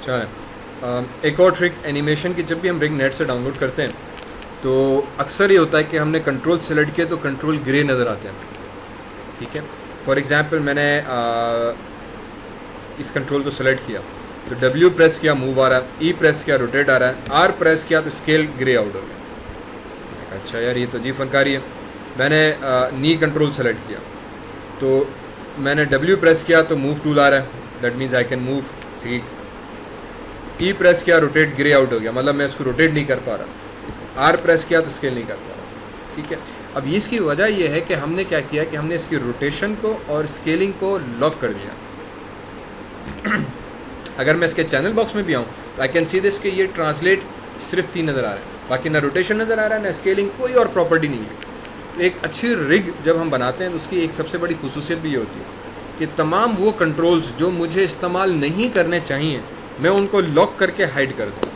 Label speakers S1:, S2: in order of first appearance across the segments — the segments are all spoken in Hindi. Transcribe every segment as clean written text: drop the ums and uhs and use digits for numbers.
S1: चलें, एक और ट्रिक एनिमेशन की, जब भी हम रिग नेट से डाउनलोड करते हैं तो अक्सर ये होता है कि हमने कंट्रोल सेलेक्ट किया तो कंट्रोल ग्रे नज़र आते हैं। ठीक है, फॉर एग्जांपल मैंने इस कंट्रोल को सेलेक्ट किया तो W प्रेस किया मूव आ रहा है, E प्रेस किया रोटेट आ रहा है, R प्रेस किया तो स्केल ग्रे आउट हो गया। अच्छा यार ये तो जी फनकारी है। मैंने नी कंट्रोल सेलेक्ट किया तो मैंने W प्रेस किया तो मूव टूल आ रहा है, that means I can move. ठीक, E प्रेस किया रोटेट ग्रे आउट हो गया, मतलब मैं इसको रोटेट नहीं कर पा रहा। R प्रेस किया तो स्केल नहीं कर पा रहा। ठीक है, अब इसकी वजह यह है कि हमने क्या किया कि हमने इसकी रोटेशन को और स्केलिंग को लॉक कर दिया। अगर मैं इसके चैनल बॉक्स में भी आऊँ तो आई कैन सी दिस कि ये ट्रांसलेट सिर्फ 3 नज़र आ रहे हैं, बाकी ना रोटेशन नज़र आ रहा है ना स्केलिंग, कोई और प्रॉपर्टी नहीं है। तो एक अच्छी रिग जब हम बनाते हैं तो उसकी एक सबसे बड़ी खुसूसियत भी ये होती है कि तमाम वो कंट्रोल्स जो मुझे इस्तेमाल नहीं करने चाहिए मैं उनको लॉक करके हाइड कर दूँ।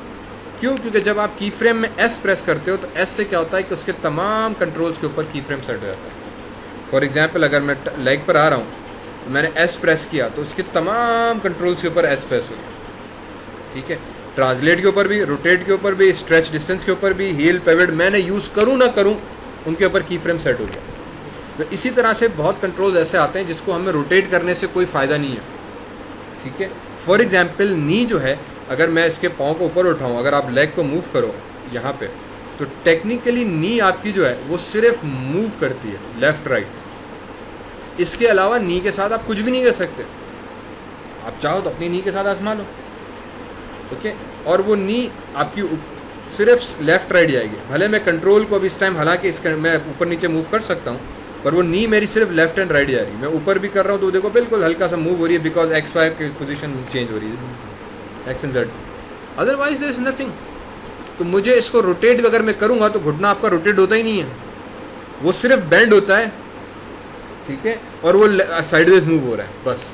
S1: क्यों? क्योंकि जब आप की फ्रेम में S प्रेस करते हो तो S से क्या होता है कि उसके तमाम कंट्रोल्स के ऊपर की फ्रेम सेट हो जाता है। फॉर एग्जांपल अगर मैं लेग पर आ रहा हूँ तो मैंने S प्रेस किया तो उसके तमाम कंट्रोल्स के ऊपर S प्रेस हो गया। ठीक है, ट्रांसलेट के ऊपर भी, रोटेट के ऊपर भी, स्ट्रेच डिस्टेंस के ऊपर भी, हील पिवट मैंने यूज़ करूँ ना करूँ उनके ऊपर की फ्रेम सेट हो गया। तो इसी तरह से बहुत कंट्रोल्स ऐसे आते हैं जिसको हमें रोटेट करने से कोई फ़ायदा नहीं है। ठीक है, फॉर एग्जांपल नी जो है, अगर मैं इसके पाँव को ऊपर उठाऊँ, अगर आप लेग को मूव करो यहाँ पे तो टेक्निकली नी आपकी जो है वो सिर्फ मूव करती है लेफ़्ट राइट। इसके अलावा नी के साथ आप कुछ भी नहीं कर सकते। आप चाहो तो अपनी नी के साथ आजमा लो। ओके, और वो नी आपकी सिर्फ लेफ़्ट राइट जाएगी। भले मैं कंट्रोल को अभी इस टाइम, हालांकि इसका मैं ऊपर नीचे मूव कर सकता हूँ, पर वो नी मेरी सिर्फ लेफ्ट एंड राइट जा रही है। मैं ऊपर भी कर रहा हूँ तो देखो बिल्कुल हल्का सा मूव हो रही है, बिकॉज XY की पोजीशन चेंज हो रही है, X and Z। Otherwise there is nothing. तो मुझे इसको रोटेट अगर मैं करूँगा तो घुटना आपका रोटेट होता ही नहीं है, वो सिर्फ बेंड होता है। ठीक है, और वो साइडवेज मूव हो रहा है बस।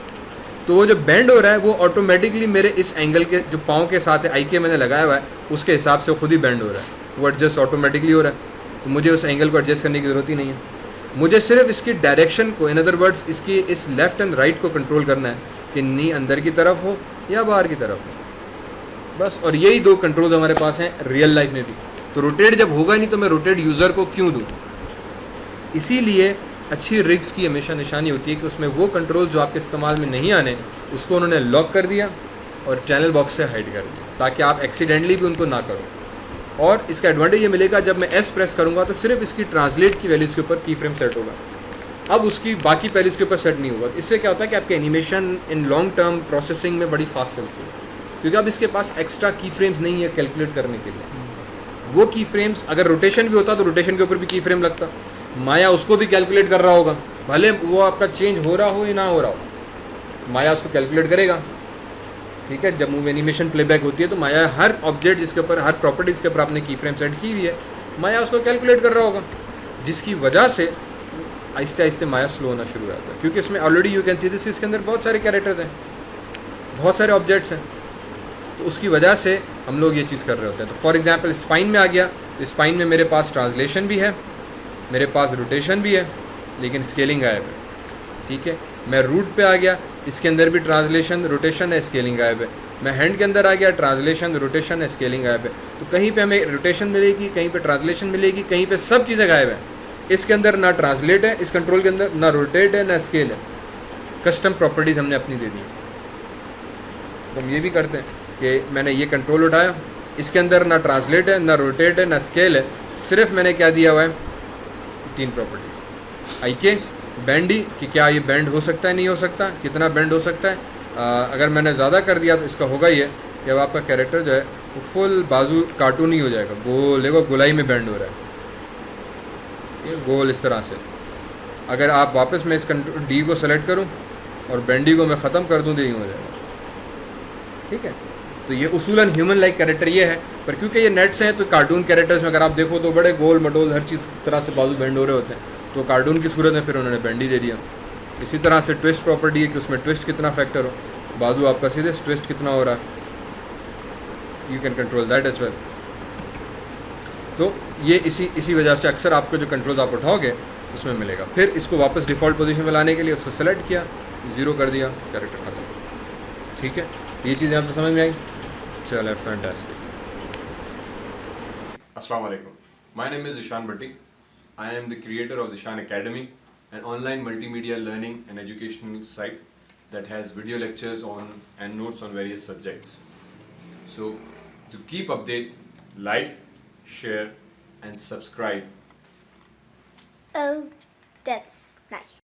S1: तो वो जो बेंड हो रहा है वो ऑटोमेटिकली मेरे इस एंगल के जो पाँव के साथ आई के मैंने लगाया हुआ है उसके हिसाब से खुद ही बेंड हो रहा है, वो एडजस्ट ऑटोमेटिकली हो रहा है। तो मुझे उस एंगल को एडजस्ट करने की ज़रूरत ही नहीं है। मुझे सिर्फ इसकी डायरेक्शन को, इन अदर वर्ड्स इसकी इस लेफ़्ट एंड राइट को कंट्रोल करना है कि नी अंदर की तरफ हो या बाहर की तरफ हो, बस। और यही 2 कंट्रोल्स हमारे पास हैं रियल लाइफ में भी। तो रोटेट जब होगा नहीं तो मैं रोटेट यूज़र को क्यों दूँ? इसीलिए अच्छी रिग्स की हमेशा निशानी होती है कि उसमें वो कंट्रोल जो आपके इस्तेमाल में नहीं आने उसको उन्होंने लॉक कर दिया और चैनल बॉक्स से हाइड कर दिया, ताकि आप एक्सीडेंटली भी उनको ना करो। और इसका एडवांटेज ये मिलेगा, जब मैं S प्रेस करूँगा तो सिर्फ इसकी ट्रांसलेट की वैल्यूज़ के ऊपर की फ्रेम सेट होगा, अब उसकी बाकी वैल्यूज़ के ऊपर सेट नहीं होगा। इससे क्या होता है कि आपकी animation in long term processing में बड़ी फास्ट चलती है, क्योंकि अब इसके पास एक्स्ट्रा की फ्रेम्स नहीं है कैलकुलेट करने के लिए। वो की फ्रेम्स, अगर रोटेशन भी होता तो रोटेशन के ऊपर भी की फ्रेम लगता, माया उसको भी कैलकुलेट कर रहा होगा, भले वो आपका चेंज हो रहा हो या ना हो रहा हो, माया उसको कैलकुलेट करेगा। ठीक है, जब मूव एनिमेशन प्लेबैक होती है तो माया हर ऑब्जेक्ट जिसके ऊपर, हर प्रॉपर्टीज़ के ऊपर आपने की फ्रेम सेट की हुई है, माया उसको कैलकुलेट कर रहा होगा, जिसकी वजह से आहिस्ते आहिस्ते माया स्लो होना शुरू हो जाता है। क्योंकि इसमें already you can see this, इसके अंदर बहुत सारे कैरेक्टर्स हैं, बहुत सारे ऑब्जेक्ट्स हैं, तो उसकी वजह से हम लोग ये चीज़ कर रहे होते हैं। तो फॉर एग्जाम्पल स्पाइन में आ गया तो स्पाइन में मेरे पास ट्रांसलेशन भी है, मेरे पास रोटेशन भी है, लेकिन स्केलिंग गायब है। ठीक है, मैं रूट पे आ गया, इसके अंदर भी ट्रांसलेशन रोटेशन है, स्केलिंग गायब है। मैं हैंड के अंदर आ गया, ट्रांसलेशन रोटेशन है, स्केलिंग गायब है। तो कहीं पे हमें रोटेशन मिलेगी, कहीं पे ट्रांसलेशन मिलेगी, कहीं पे सब चीज़ें गायब है। इसके अंदर ना ट्रांसलेट है, इस कंट्रोल के अंदर ना रोटेट है ना स्केल है, कस्टम प्रॉपर्टीज़ हमने अपनी दे दी। तो हम ये भी करते हैं कि मैंने ये कंट्रोल उठाया, इसके अंदर ना ट्रांसलेट है ना रोटेट है ना स्केल है, सिर्फ मैंने क्या दिया हुआ है 3 प्रॉपर्टी। आई के बैंडी कि क्या ये बैंड हो सकता है, नहीं हो सकता, कितना बैंड हो सकता है। अगर मैंने ज़्यादा कर दिया तो इसका होगा ये कि अब आपका कैरेक्टर जो है वो फुल बाजू कार्टून ही हो जाएगा, गोल, देखो गोलाई में बैंड हो रहा है, ये गोल इस तरह से। अगर आप वापस मैं इस डी को सेलेक्ट करूं और बैंडी को मैं ख़त्म कर दूं तो ये हो जाएगा। ठीक है, तो ये उसूलन ह्यूमन लाइक कैरेक्टर ये है, पर क्योंकि ये नेट्स हैं तो कार्टून कैरेक्टर्स में अगर आप देखो तो बड़े गोल मटोल हर चीज़ तरह से बाजू बेंड हो रहे होते हैं, तो कार्टून की सूरत में फिर उन्होंने बेंडी दे दिया। इसी तरह से ट्विस्ट प्रॉपर्टी है कि उसमें ट्विस्ट कितना फैक्टर हो, बाजू आपका सीधे ट्विस्ट कितना हो रहा है, you can control that as well. तो ये इसी वजह से अक्सर आपको जो कंट्रोल आप उठाओगे उसमें मिलेगा। फिर इसको वापस डिफ़ॉल्ट पोजीशन में लाने के लिए उसको सेलेक्ट किया, 0 कर दिया, कैरेक्टर खत्म। ठीक है, ये चीज़ें आपको समझ में आई। चलो fantastic.
S2: Assalamu alaikum. My name is Ishan Bhatti. I am the creator of Zishan Academy, an online multimedia learning and educational site that has video lectures on and notes on various subjects. So, to keep update, like, share, and subscribe.
S3: Oh, that's nice.